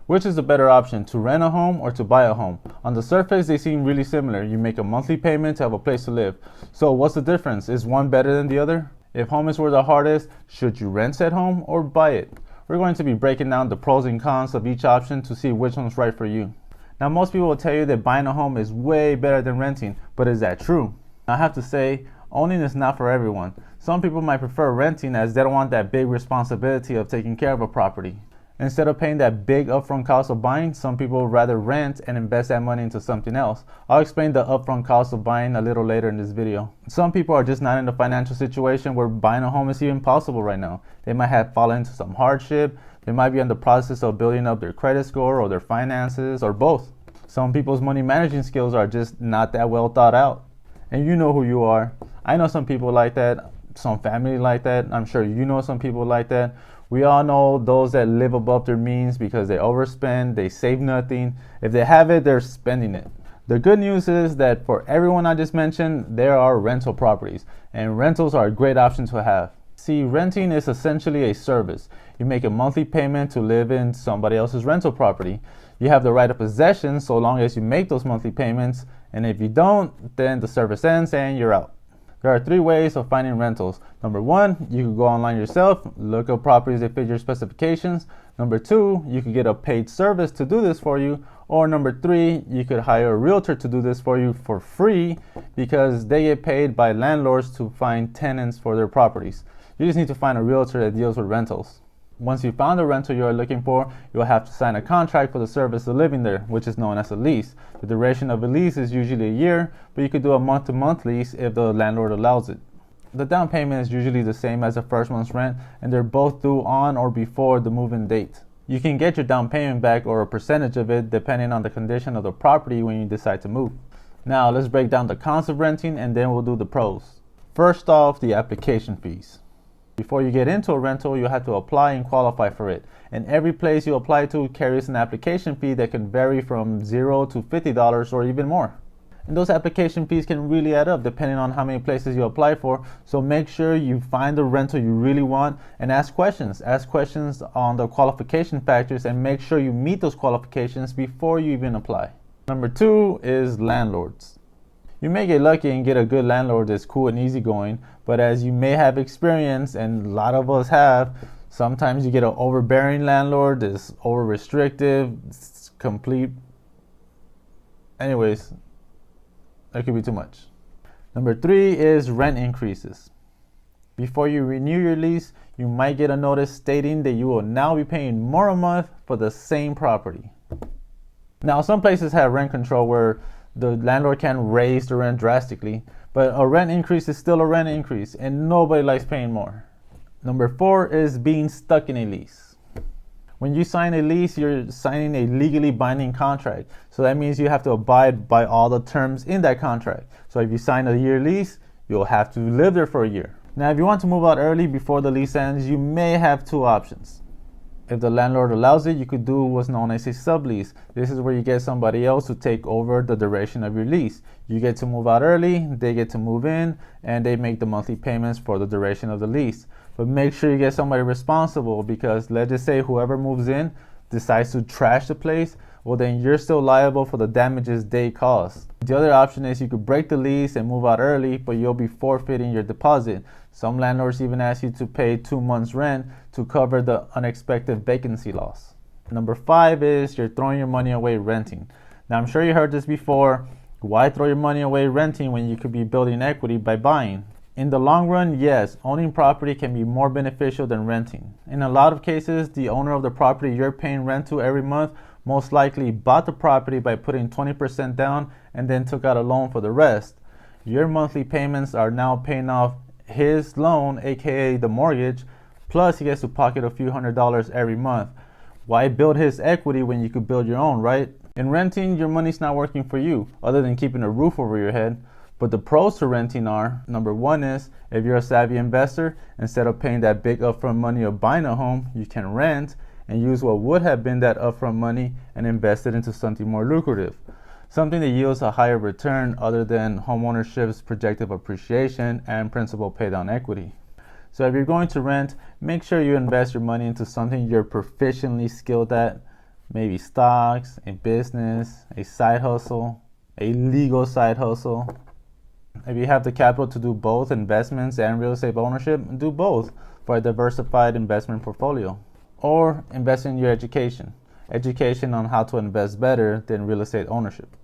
Which is the better option, to rent a home or to buy a home? On the surface, they seem really similar. You make a monthly payment to have a place to live. So what's the difference? Is one better than the other? If home is where the heart is, should you rent said home or buy it? We're going to be breaking down the pros and cons of each option to see which one's right for you. Now, most people will tell you that buying a home is way better than renting, but is that true? I have to say, owning is not for everyone. Some people might prefer renting as they don't want that big responsibility of taking care of a property. Instead of paying that big upfront cost of buying, some people would rather rent and invest that money into something else. I'll explain the upfront cost of buying a little later in this video. Some people are just not in a financial situation where buying a home is even possible right now. They might have fallen into some hardship. They might be in the process of building up their credit score or their finances or both. Some people's money managing skills are just not that well thought out. And you know who you are. I know some people like that, some family like that. I'm sure you know some people like that. We all know those that live above their means because they overspend, they save nothing. If they have it, they're spending it. The good news is that for everyone I just mentioned, there are rental properties, and rentals are a great option to have. See, renting is essentially a service. You make a monthly payment to live in somebody else's rental property. You have the right of possession so long as you make those monthly payments, and if you don't, then the service ends and you're out. There are 3 ways of finding rentals. Number 1, you can go online yourself, look up properties that fit your specifications. Number 2, you can get a paid service to do this for you. Or number 3, you could hire a realtor to do this for you for free because they get paid by landlords to find tenants for their properties. You just need to find a realtor that deals with rentals. Once you found the rental you are looking for, you'll have to sign a contract for the service of living there, which is known as a lease. The duration of a lease is usually a year, but you could do a month-to-month lease if the landlord allows it. The down payment is usually the same as the first month's rent, and they're both due on or before the move-in date. You can get your down payment back or a percentage of it depending on the condition of the property when you decide to move. Now let's break down the cons of renting and then we'll do the pros. First off, the application fees. Before you get into a rental, you have to apply and qualify for it. And every place you apply to carries an application fee that can vary from $0 to $50 or even more. And those application fees can really add up depending on how many places you apply for. So make sure you find the rental you really want and ask questions. Ask questions on the qualification factors and make sure you meet those qualifications before you even apply. Number 2 is landlords. You may get lucky and get a good landlord that's cool and easygoing, but as you may have experienced, and a lot of us have, sometimes you get an overbearing landlord that's over restrictive, complete. Anyways, that could be too much. Number 3 is rent increases. Before you renew your lease, you might get a notice stating that you will now be paying more a month for the same property. Now, some places have rent control where the landlord can raise the rent drastically, but a rent increase is still a rent increase and nobody likes paying more. Number 4 is being stuck in a lease. When you sign a lease, you're signing a legally binding contract. So that means you have to abide by all the terms in that contract. So if you sign a year lease, you'll have to live there for a year. Now, if you want to move out early before the lease ends, you may have 2 options. If the landlord allows it, you could do what's known as a sublease. This is where you get somebody else to take over the duration of your lease. You get to move out early, they get to move in, and they make the monthly payments for the duration of the lease. But make sure you get somebody responsible because let's just say whoever moves in decides to trash the place, well then you're still liable for the damages they caused. The other option is you could break the lease and move out early, but you'll be forfeiting your deposit. Some landlords even ask you to pay 2 months rent to cover the unexpected vacancy loss. Number 5 is you're throwing your money away renting. Now I'm sure you heard this before. Why throw your money away renting when you could be building equity by buying? In the long run, yes, owning property can be more beneficial than renting. In a lot of cases, the owner of the property you're paying rent to every month most likely bought the property by putting 20% down and then took out a loan for the rest. Your monthly payments are now paying off his loan, aka the mortgage, plus he gets to pocket a few $100s every month. Why build his equity when you could build your own, right? In renting, your money's not working for you, other than keeping a roof over your head. But the pros to renting are, number 1 is, if you're a savvy investor, instead of paying that big upfront money of buying a home, you can rent and use what would have been that upfront money and invest it into something more lucrative. Something that yields a higher return other than homeownership's projected appreciation and principal pay down equity. So if you're going to rent, make sure you invest your money into something you're proficiently skilled at. maybe stocks, a business, a side hustle, a legal side hustle. If you have the capital to do both investments and real estate ownership, do both for a diversified investment portfolio. Or invest in your education on how to invest better than real estate ownership.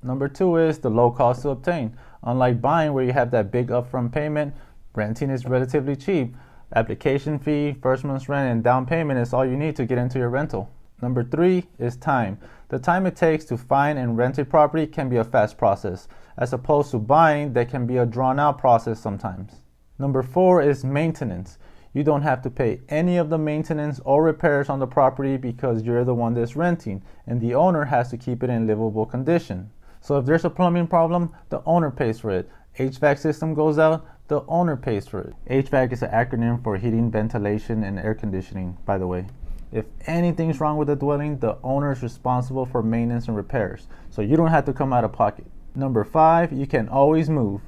Number 2 is the low cost to obtain. Unlike buying, where you have that big upfront payment, renting is relatively cheap. Application fee, first month's rent, and down payment is all you need to get into your rental. Number 3 is time. The time it takes to find and rent a property can be a fast process, as opposed to buying that can be a drawn out process sometimes. Number 4 is maintenance. You don't have to pay any of the maintenance or repairs on the property because you're the one that's renting, and the owner has to keep it in livable condition. So if there's a plumbing problem, the owner pays for it. HVAC system goes out, the owner pays for it. HVAC is an acronym for heating, ventilation, and air conditioning, by the way. If anything's wrong with the dwelling, the owner is responsible for maintenance and repairs, so you don't have to come out of pocket. Number 5, you can always move.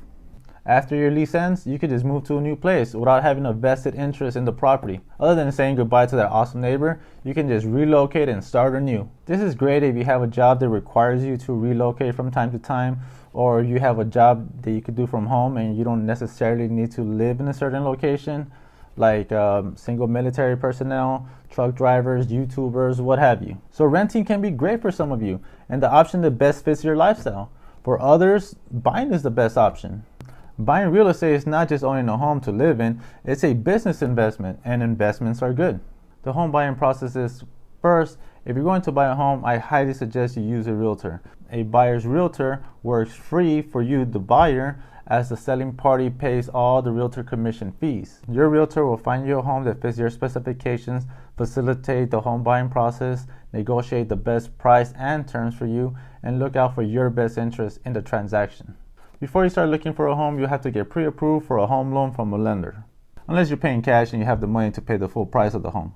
After your lease ends, you can just move to a new place without having a vested interest in the property. Other than saying goodbye to that awesome neighbor, you can just relocate and start anew. This is great if you have a job that requires you to relocate from time to time, or you have a job that you could do from home and you don't necessarily need to live in a certain location, like single military personnel, truck drivers, YouTubers, what have you. So renting can be great for some of you and the option that best fits your lifestyle. For others, buying is the best option. Buying real estate is not just owning a home to live in, it's a business investment, and investments are good. The home buying process is, first, if you're going to buy a home, I highly suggest you use a realtor. A buyer's realtor works free for you, the buyer, as the selling party pays all the realtor commission fees. Your realtor will find you a home that fits your specifications, facilitate the home buying process, negotiate the best price and terms for you, and look out for your best interest in the transaction. Before you start looking for a home, you have to get pre-approved for a home loan from a lender, unless you're paying cash and you have the money to pay the full price of the home.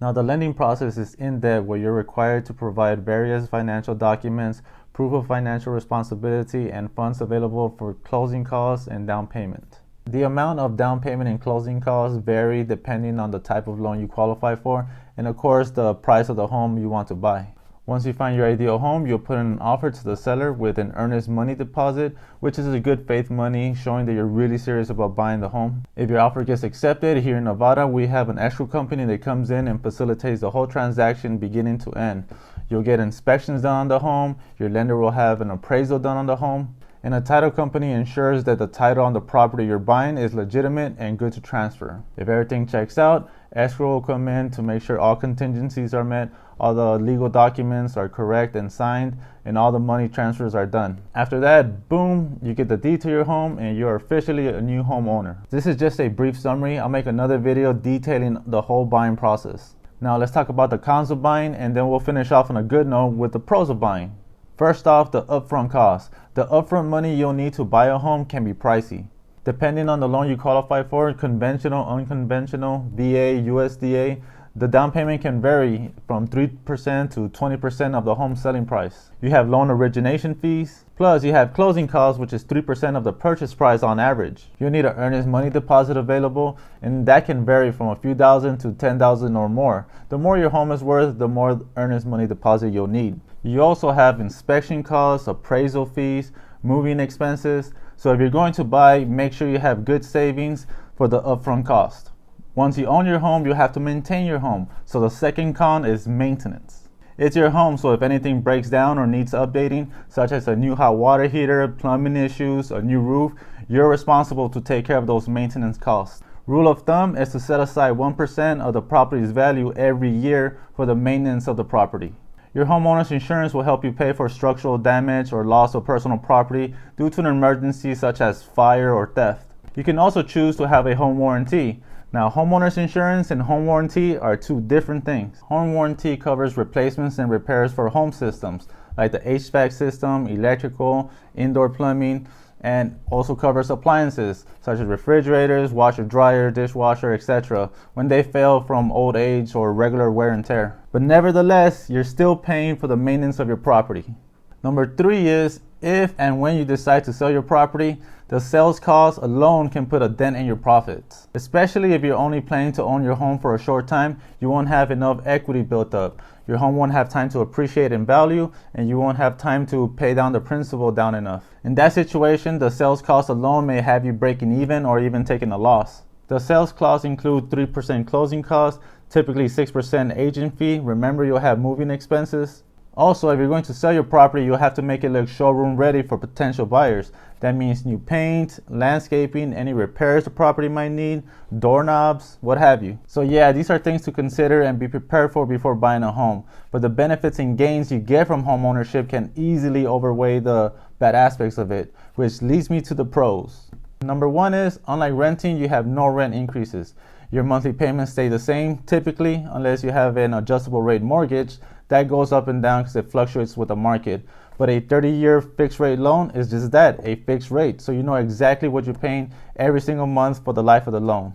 Now, the lending process is in-depth, where you're required to provide various financial documents, proof of financial responsibility, and funds available for closing costs and down payment. The amount of down payment and closing costs vary depending on the type of loan you qualify for, and of course the price of the home you want to buy. Once you find your ideal home, you'll put in an offer to the seller with an earnest money deposit, which is a good faith money showing that you're really serious about buying the home. If your offer gets accepted, here in Nevada, we have an escrow company that comes in and facilitates the whole transaction beginning to end. You'll get inspections done on the home, your lender will have an appraisal done on the home, and a title company ensures that the title on the property you're buying is legitimate and good to transfer. If everything checks out, escrow will come in to make sure all contingencies are met, all the legal documents are correct and signed, and all the money transfers are done. After that, boom, you get the deed to your home and you're officially a new homeowner. This is just a brief summary. I'll make another video detailing the whole buying process. Now let's talk about the cons of buying, and then we'll finish off on a good note with the pros of buying. First off, the upfront cost. The upfront money you'll need to buy a home can be pricey. Depending on the loan you qualify for, conventional, unconventional, VA, USDA, the down payment can vary from 3% to 20% of the home selling price. You have loan origination fees, plus you have closing costs, which is 3% of the purchase price on average. You'll need an earnest money deposit available, and that can vary from a few thousand to $10,000 or more. The more your home is worth, the more earnest money deposit you'll need. You also have inspection costs, appraisal fees, moving expenses. So if you're going to buy, make sure you have good savings for the upfront cost. Once you own your home, you have to maintain your home. So the second con is maintenance. It's your home, so if anything breaks down or needs updating, such as a new hot water heater, plumbing issues, a new roof, you're responsible to take care of those maintenance costs. Rule of thumb is to set aside 1% of the property's value every year for the maintenance of the property. Your homeowner's insurance will help you pay for structural damage or loss of personal property due to an emergency such as fire or theft. You can also choose to have a home warranty. Now, homeowner's insurance and home warranty are two different things. Home warranty covers replacements and repairs for home systems, like the HVAC system, electrical, indoor plumbing, and also covers appliances, such as refrigerators, washer, dryer, dishwasher, etc., when they fail from old age or regular wear and tear. But nevertheless, you're still paying for the maintenance of your property. Number 3 is, if and when you decide to sell your property, The sales cost alone can put a dent in your profits. Especially if you're only planning to own your home for a short time, you won't have enough equity built up. Your home won't have time to appreciate in value, and you won't have time to pay down the principal down enough. In that situation, the sales cost alone may have you breaking even or even taking a loss. The sales costs include 3% closing costs, typically 6% agent fee. Remember, you'll have moving expenses. Also, if you're going to sell your property, you'll have to make it look showroom ready for potential buyers. That means new paint, landscaping, any repairs the property might need, doorknobs, what have you. So yeah, these are things to consider and be prepared for before buying a home. But the benefits and gains you get from home ownership can easily outweigh the bad aspects of it, which leads me to the pros. Number one is, unlike renting, you have no rent increases. Your monthly payments stay the same, typically, unless you have an adjustable rate mortgage. That goes up and down because it fluctuates with the market. But a 30-year fixed rate loan is just that, a fixed rate. So you know exactly what you're paying every single month for the life of the loan.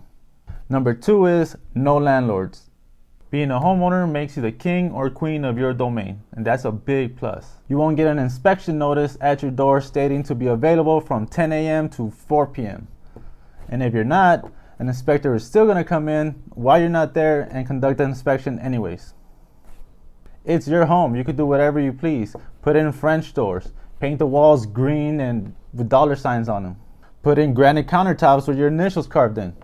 Number two is no landlords. Being a homeowner makes you the king or queen of your domain, and that's a big plus. You won't get an inspection notice at your door stating to be available from 10 a.m. to 4 p.m. And if you're not, an inspector is still going to come in while you're not there and conduct the inspection anyways. It's your home. You could do whatever you please. Put in French doors, paint the walls green and with dollar signs on them. Put in granite countertops with your initials carved in.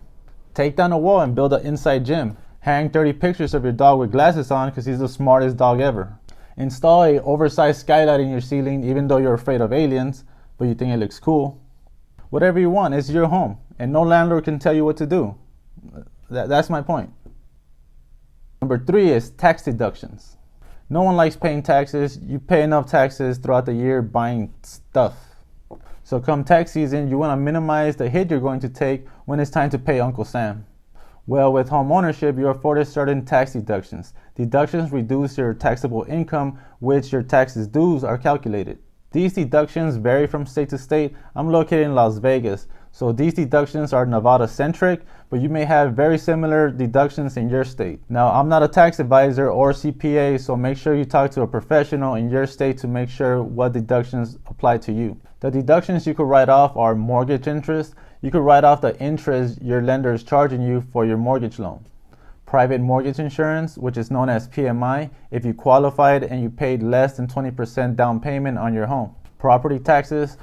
Take down a wall and build an inside gym. Hang 30 pictures of your dog with glasses on because he's the smartest dog ever. Install a oversized skylight in your ceiling even though you're afraid of aliens, but you think it looks cool. Whatever you want, it's your home, and no landlord can tell you what to do. That's my point. Number three is tax deductions. No one likes paying taxes. You pay enough taxes throughout the year buying stuff. So come tax season, you want to minimize the hit you're going to take when it's time to pay Uncle Sam. Well, with home ownership, you're afforded certain tax deductions. Deductions reduce your taxable income, which your taxes dues are calculated. These deductions vary from state to state. I'm located in Las Vegas, so these deductions are Nevada-centric, but you may have very similar deductions in your state. Now, I'm not a tax advisor or CPA, so make sure you talk to a professional in your state to make sure what deductions apply to you. The deductions you could write off are mortgage interest. You could write off the interest your lender is charging you for your mortgage loan. Private mortgage insurance, which is known as PMI, if you qualified and you paid less than 20% down payment on your home. Property taxes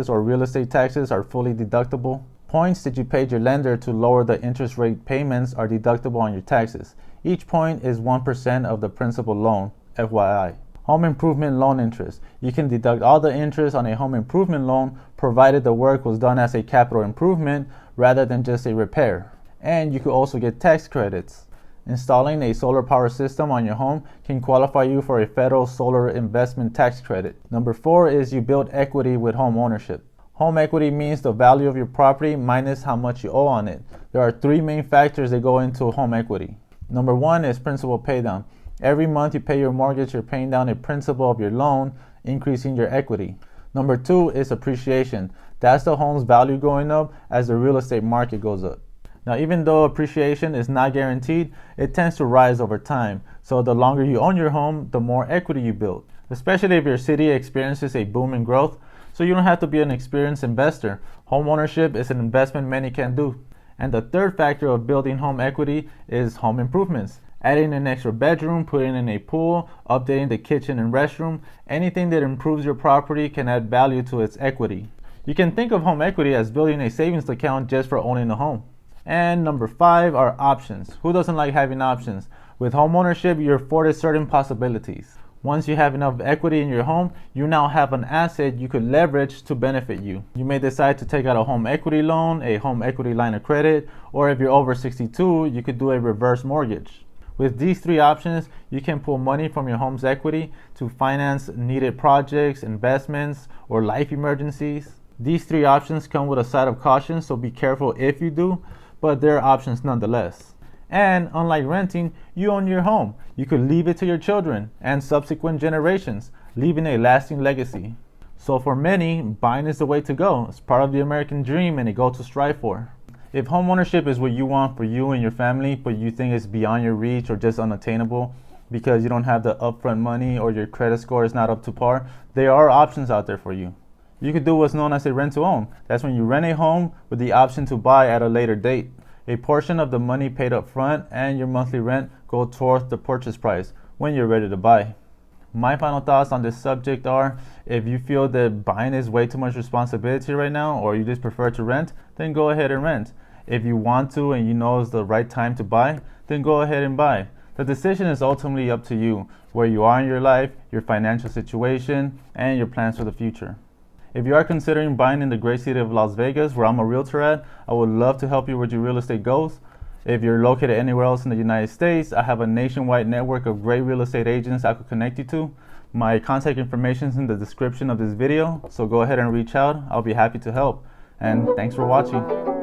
or real estate taxes are fully deductible. Points that you paid your lender to lower the interest rate payments are deductible on your taxes. Each point is 1% of the principal loan, FYI. Home improvement loan interest. You can deduct all the interest on a home improvement loan provided the work was done as a capital improvement rather than just a repair. And you could also get tax credits. Installing a solar power system on your home can qualify you for a federal solar investment tax credit. Number four is you build equity with home ownership. Home equity means the value of your property minus how much you owe on it. There are three main factors that go into home equity. Number one is principal paydown. Every month you pay your mortgage, you're paying down a principal of your loan, increasing your equity. Number two is appreciation. That's the home's value going up as the real estate market goes up. Now, even though appreciation is not guaranteed, it tends to rise over time. So the longer you own your home, the more equity you build, especially if your city experiences a boom in growth. So you don't have to be an experienced investor. Home ownership is an investment many can do. And the third factor of building home equity is home improvements. Adding an extra bedroom, putting in a pool, updating the kitchen and restroom, anything that improves your property can add value to its equity. You can think of home equity as building a savings account just for owning a home. And number five are options. Who doesn't like having options? With home ownership, you're afforded certain possibilities. Once you have enough equity in your home, you now have an asset you could leverage to benefit you. You may decide to take out a home equity loan, a home equity line of credit, or if you're over 62, you could do a reverse mortgage. With these three options, you can pull money from your home's equity to finance needed projects, investments, or life emergencies. These three options come with a side of caution, so be careful if you do, but they're options nonetheless. And unlike renting, you own your home. You could leave it to your children and subsequent generations, leaving a lasting legacy. So for many, buying is the way to go. It's part of the American dream and a goal to strive for. If homeownership is what you want for you and your family, but you think it's beyond your reach or just unattainable because you don't have the upfront money or your credit score is not up to par, there are options out there for you. You could do what's known as a rent to own. That's when you rent a home with the option to buy at a later date. A portion of the money paid up front and your monthly rent go towards the purchase price when you're ready to buy. My final thoughts on this subject are, if you feel that buying is way too much responsibility right now, or you just prefer to rent, then go ahead and rent. If you want to and you know it's the right time to buy, then go ahead and buy. The decision is ultimately up to you, where you are in your life, your financial situation, and your plans for the future. If you are considering buying in the great city of Las Vegas, where I'm a realtor at, I would love to help you with your real estate goals. If you're located anywhere else in the United States, I have a nationwide network of great real estate agents I could connect you to. My contact information is in the description of this video, so go ahead and reach out. I'll be happy to help. And thanks for watching.